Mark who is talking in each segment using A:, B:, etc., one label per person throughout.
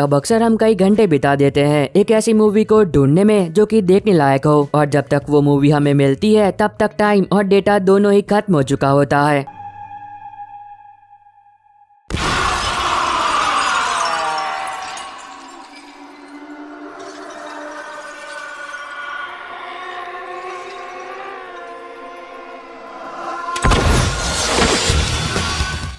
A: अब अक्सर हम कई घंटे बिता देते हैं एक ऐसी मूवी को ढूंढने में जो कि देखने लायक हो, और जब तक वो मूवी हमें मिलती है तब तक टाइम और डेटा दोनों ही खत्म हो चुका होता है।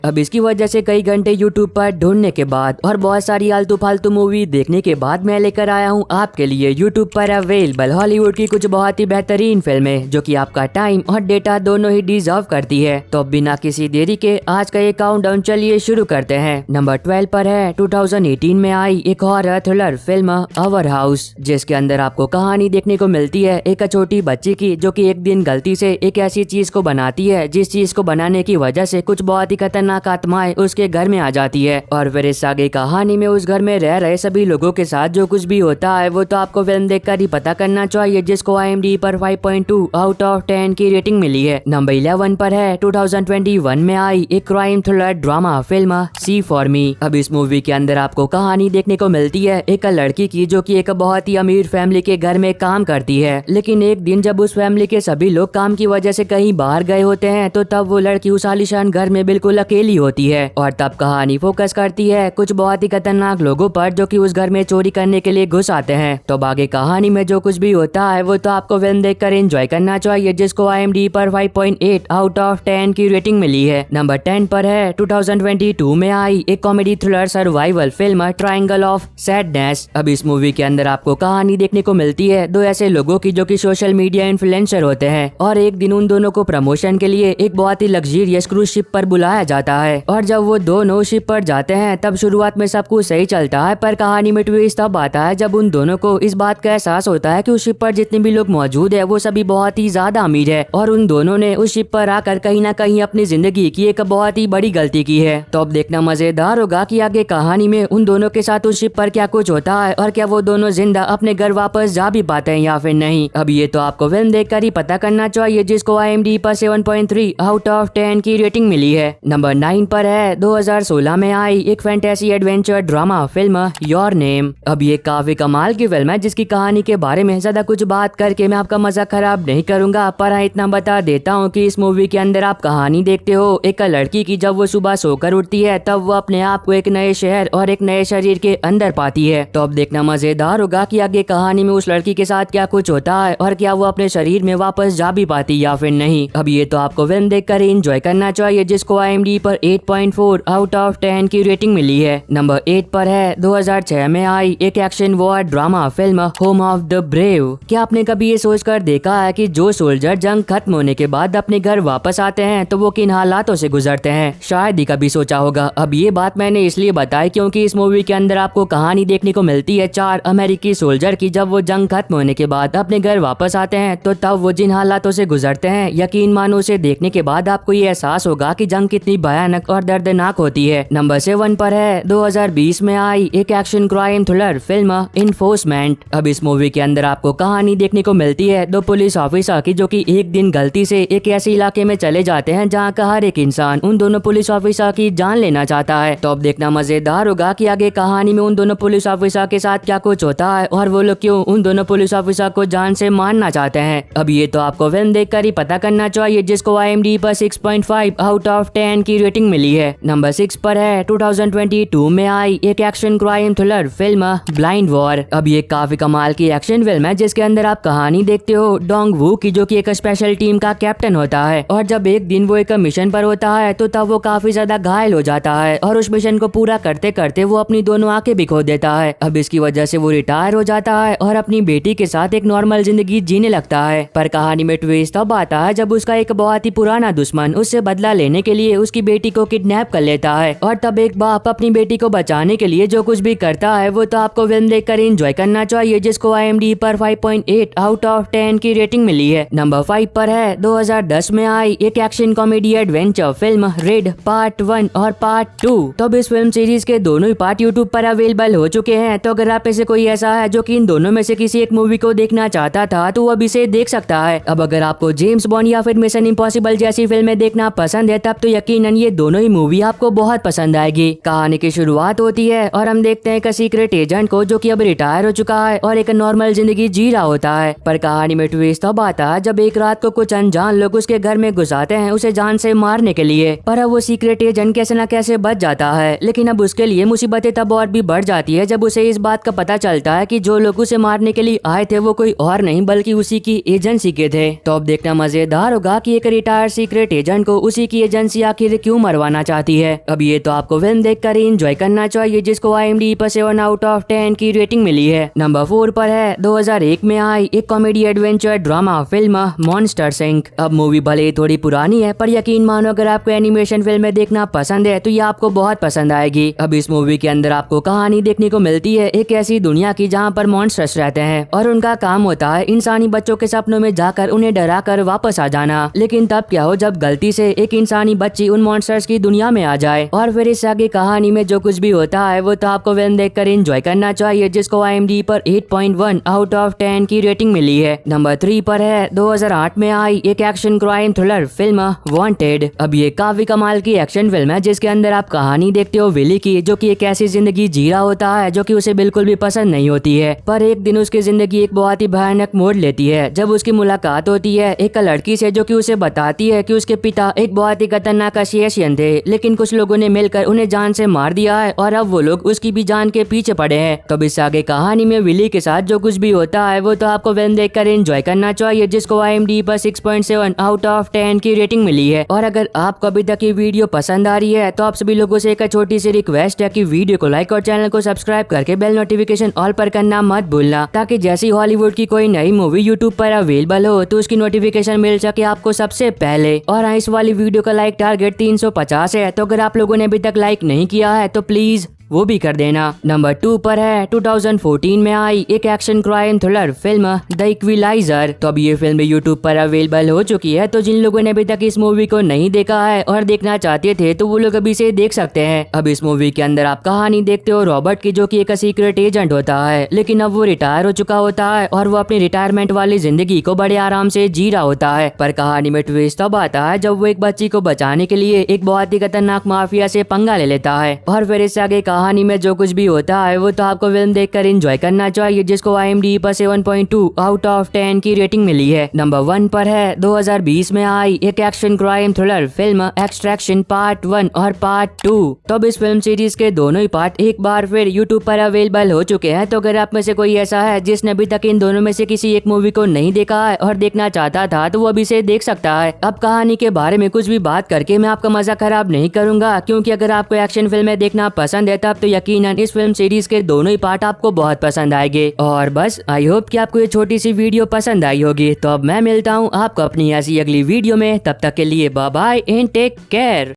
A: अब इसकी वजह से कई घंटे YouTube पर ढूंढने के बाद और बहुत सारी आलतू फालतू मूवी देखने के बाद मैं लेकर आया हूँ आपके लिए YouTube पर अवेलेबल हॉलीवुड की कुछ बहुत ही बेहतरीन फिल्में जो कि आपका टाइम और डेटा दोनों ही डिजर्व करती है। तो बिना किसी देरी के आज का ये काउंटडाउन चलिए शुरू करते हैं। नंबर 12 पर है 2018 में आई एक horror thriller film Our House, जिसके अंदर आपको कहानी देखने को मिलती है एक छोटी बच्ची की जो कि एक दिन गलती से एक ऐसी चीज को बनाती है जिस चीज को बनाने की वजह से कुछ बहुत ही खतरनाक आत्माएं उसके घर में आ जाती है। और फिर इस आगे कहानी में उस घर में रह रहे सभी लोगों के साथ जो कुछ भी होता है वो तो आपको फिल्म देखकर ही पता करना चाहिए, जिसको IMDb पर 5.2 आउट ऑफ 10 की रेटिंग मिली है। नंबर 11 पर है 2021 में आई एक crime thriller drama film See for Me. अब इस मूवी के अंदर आपको कहानी देखने को मिलती है एक लड़की की जो कि एक बहुत ही अमीर फैमिली के घर में काम करती है, लेकिन एक दिन जब उस फैमिली के सभी लोग काम की वजह से कहीं बाहर गए होते हैं तो तब वो लड़की उस आलीशान घर में बिल्कुल अकेली होती है। और तब कहानी फोकस करती है कुछ बहुत ही खतरनाक लोगों पर जो कि उस घर में चोरी करने के लिए घुस आते हैं। तो आगे कहानी में जो कुछ भी होता है वो तो आपको फिल्म देखकर एंजॉय करना चाहिए, जिसको IMDb पर 5.8 आउट ऑफ 10 की रेटिंग मिली है। नंबर 10 पर है 2022 में आई एक comedy thriller survival film triangle of sadness. अब इस मूवी के अंदर आपको कहानी देखने को मिलती है दो ऐसे लोगों की जो कि सोशल मीडिया इन्फ्लुएंसर होते हैं, और एक दिन उन दोनों को प्रमोशन के लिए एक बहुत ही लग्जरियस क्रूज शिप पर बुलाया जाता है। और जब वो दोनों शिप पर जाते हैं तब शुरुआत में सब कुछ सही चलता है, पर कहानी में ट्विस्ट तब आता है जब उन दोनों को इस बात का एहसास होता है कि उस शिप पर जितने भी लोग मौजूद है वो सभी बहुत ही ज्यादा अमीर है, और उन दोनों ने उस शिप पर आकर कहीं ना कहीं अपनी जिंदगी की एक बहुत ही बड़ी गलती की है। तो अब देखना मजेदार होगा कि आगे कहानी में उन दोनों के साथ उस शिप पर क्या कुछ होता है और क्या वो दोनों जिंदा अपने घर वापस जा भी पाते हैं या फिर नहीं। अब ये तो आपको फिल्म देखकर ही पता करना चाहिए, जिसको IMDb पर 7.3 आउट ऑफ 10 की रेटिंग मिली है। नंबर 9 पर है 2016 में आई एक fantasy adventure drama film your name. अब ये काफी कमाल की फिल्म है जिसकी कहानी के बारे में ज्यादा कुछ बात करके मैं आपका मजा खराब नहीं करूंगा, पर हाँ इतना बता देता हूँ कि इस मूवी के अंदर आप कहानी देखते हो एक लड़की की जब वो सुबह सोकर उठती है तब वो अपने आप को एक नए शहर और एक नए शरीर के अंदर पाती है। तो अब देखना मजेदार होगा कि आगे कहानी में उस लड़की के साथ क्या कुछ होता है और क्या वो अपने शरीर में वापस जा भी पाती या फिर नहीं। अब ये तो आपको फिल्म देखकर एंजॉय करना चाहिए, जिसको IMDb पर 8.4 आउट ऑफ 10 की रेटिंग मिली है। नंबर 8 पर है 2006 में आई एक action war drama film home of the brave. क्या आपने कभी ये सोचकर देखा है कि जो सोल्जर जंग खत्म होने के बाद अपने घर वापस आते हैं तो वो किन हालातों से गुजरते हैं? शायद ही कभी सोचा होगा। अब ये बात मैंने इसलिए बताई क्योंकि इस मूवी के अंदर आपको कहानी देखने को मिलती है 4 अमेरिकी सोल्जर की जब वो जंग खत्म होने के बाद अपने घर वापस आते हैं तो तब वो जिन हालातों से गुजरते हैं, यकीन मानो उसे देखने के बाद आपको ये एहसास होगा कि जंग कितनी भयानक और दर्दनाक होती है। नंबर 7 पर है 2020 में आई एक action crime thriller film enforcement. अब इस मूवी के अंदर आपको कहानी देखने को मिलती है 2 पुलिस ऑफिसर की जो कि एक दिन गलती से एक ऐसे इलाके में चले जाते हैं जहां का हर एक इंसान उन दोनों पुलिस ऑफिसर की जान लेना चाहता है। तो अब देखना मजेदार होगा कि आगे कहानी में उन दोनों पुलिस ऑफिसर के साथ क्या कुछ होता है और वो लोग क्यों उन दोनों पुलिस ऑफिसर को जान से मारना चाहते हैं। अब ये तो आपको फिल्म देखकर ही पता करना चाहिए, जिसको IMDb पर 6.5 आउट ऑफ 10 की रेटिंग मिली है। नंबर 6 पर है 2022 में आई एक action crime thriller film blind war. अब ये काफी कमाल की एक्शन फिल्म है जिसके अंदर आप कहानी देखते हो डोंग वू की जो कि एक स्पेशल टीम का कैप्टन होता है, और जब एक दिन वो एक मिशन पर होता है तो तब वो काफी ज्यादा घायल हो जाता है और उस मिशन को पूरा करते करते वो अपनी दोनों आंखें भी खो देता है। अब इसकी वजह से वो रिटायर हो जाता है और अपनी बेटी के साथ एक नॉर्मल जिंदगी जीने लगता है। पर कहानी में ट्विस्ट तब आता है जब उसका एक बहुत ही पुराना दुश्मन उससे बदला लेने के लिए उसकी बेटी को किडनैप कर लेता है, और तब एक बाप अपनी बेटी को बचाने के लिए जो कुछ भी करता है वो तो आपको फिल्म देखकर एंजॉय करना चाहिए, जिसको IMDb पर 5.8 आउट ऑफ 10 की रेटिंग मिली है। नंबर 5 पर है 2010 में आई एक action comedy adventure film red part 1 और पार्ट 2। तो अब इस फिल्म सीरीज के दोनों ही पार्ट YouTube पर अवेलेबल हो चुके हैं, तो अगर आप ऐसे कोई ऐसा है जो कि इन दोनों में से किसी एक मूवी को देखना चाहता था तो वो अब इसे देख सकता है। अब अगर आपको जेम्स बॉन्ड या फिर मिशन इम्पॉसिबल जैसी फिल्में देखना पसंद है तब तो यकीनन ये दोनों ही मूवी आपको बहुत पसंद आएगी। कहानी की शुरुआत होती है और हम देखते हैं एक सीक्रेट एजेंट को जो कि अब रिटायर हो चुका है और एक नॉर्मल जिंदगी जी रहा होता है। पर कहानी में ट्विस्ट तब आता है जब एक रात को कुछ अनजान लोग उसके घर में घुस आते हैं उसे जान से मारने के लिए। पर अब वो सीक्रेट एजेंट कैसे न कैसे बच जाता है, लेकिन अब उसके लिए मुसीबतें तब और भी बढ़ जाती है जब उसे इस बात का पता चलता है कि जो लोग उसे मारने के लिए आए थे वो कोई और नहीं बल्कि उसी की एजेंसी के थे। तो अब देखना मजेदार होगा कि एक रिटायर सीक्रेट एजेंट को उसी की एजेंसी आखिर क्यों मरवाना चाहती है। अब ये तो आपको फिल्म देखकर ही एंजॉय करना चाहिए, जिसको IMDb पर 7/10 की रेटिंग मिली है। नंबर 4 पर है 2001 में आई एक comedy adventure drama film Monsters Inc. अब मूवी भले ही थोड़ी पुरानी है पर यकीन मानो अगर आपको एनिमेशन फिल्में देखना पसंद है तो ये आपको बहुत पसंद आएगी। अब इस मूवी के अंदर आपको कहानी देखने को मिलती है एक ऐसी दुनिया की जहाँ पर मॉन्स्टर्स रहते हैं और उनका काम होता है इंसानी बच्चों के सपनों में जाकर उन्हें डरा कर वापस आ जाना। लेकिन तब क्या हो जब गलती से एक इंसानी बच्ची उन मॉन्स्टर्स की दुनिया में आ जाए। और फिर इस आगे कहानी में जो कुछ भी होता है वो तो आपको फिल्म देखकर एंजॉय करना चाहिए, जिसको IMDb पर 8.1/10 की रेटिंग मिली है। नंबर 3 पर है 2008 में आई एक action crime thriller film wanted. अब ये काफी कमाल की एक्शन फिल्म है जिसके अंदर आप कहानी देखते हो विली की, जो कि एक ऐसी जिंदगी जी रहा होता है जो कि उसे बिल्कुल भी पसंद नहीं होती है। पर एक दिन उसकी जिंदगी एक बहुत ही भयानक मोड़ लेती है जब उसकी मुलाकात होती है एक लड़की से जो कि उसे बताती है कि उसके पिता एक बहुत ही खतरनाक एशियन थे, लेकिन कुछ लोगों ने मिलकर उन्हें जान से मार दिया है और अब वो लोग उसकी भी जान के पीछे पड़े हैं। तो अब इस आगे कहानी में विली के साथ जो कुछ भी होता है वो तो आपको फिल्म देखकर एंजॉय करना चाहिए, जिसको IMDb पर 6.7/10 की रेटिंग मिली है। और अगर आपको अभी तक ये वीडियो पसंद आ रही है तो आप सभी लोगों से एक छोटी सी रिक्वेस्ट है कि वीडियो को लाइक और चैनल को सब्सक्राइब करके बेल नोटिफिकेशन ऑल पर करना मत भूलना, ताकि जैसी हॉलीवुड की कोई नई मूवी यूट्यूब पर अवेलेबल हो तो उसकी नोटिफिकेशन मिल सके आपको सबसे पहले। और इस वाली वीडियो का लाइक टारगेट 350 है, तो अगर आप लोगों ने अभी तक लाइक नहीं किया है तो प्लीज वो भी कर देना। नंबर 2 पर है 2014 में आई एक action crime thriller film the equaliser. तो अब ये फिल्म यूट्यूब पर अवेलेबल हो चुकी है, तो जिन लोगों ने अभी तक इस मूवी को नहीं देखा है और देखना चाहते थे तो वो लोग अभी से देख सकते हैं। अब इस मूवी के अंदर आप कहानी देखते हो रॉबर्ट की, जो कि एक सीक्रेट एजेंट होता है, लेकिन अब वो रिटायर हो चुका होता है और वो अपनी रिटायरमेंट वाली जिंदगी को बड़े आराम से जी रहा होता है। पर कहानी में ट्विस्ट तब आता है जब वो एक बच्ची को बचाने के लिए एक बहुत ही खतरनाक माफिया से पंगा ले लेता है। और फिर इससे आगे कहानी में जो कुछ भी होता है वो तो आपको फिल्म देखकर एंजॉय करना चाहिए, जिसको IMDb पर 7.2/10 की रेटिंग मिली है। नंबर 1 पर है 2020 में आई एक action crime thriller film extraction part 1 और पार्ट 2। तो अब इस फिल्म सीरीज के दोनों ही पार्ट एक बार फिर यूट्यूब पर अवेलेबल हो चुके हैं। तो अगर आप में से कोई ऐसा है जिसने अभी तक इन दोनों में से किसी एक मूवी को नहीं देखा है और देखना चाहता था तो वो अभी से देख सकता है। अब कहानी के बारे में कुछ भी बात करके मैं आपका मजा खराब नहीं करूंगा, क्योंकि अगर आपको एक्शन फिल्में देखना पसंद है तब तो यकीनन इस फिल्म सीरीज के दोनों ही पार्ट आपको बहुत पसंद आएंगे। और बस आई होप कि आपको ये छोटी सी वीडियो पसंद आई होगी। तो अब मैं मिलता हूँ आपको अपनी ऐसी अगली वीडियो में, तब तक के लिए bye bye and take care.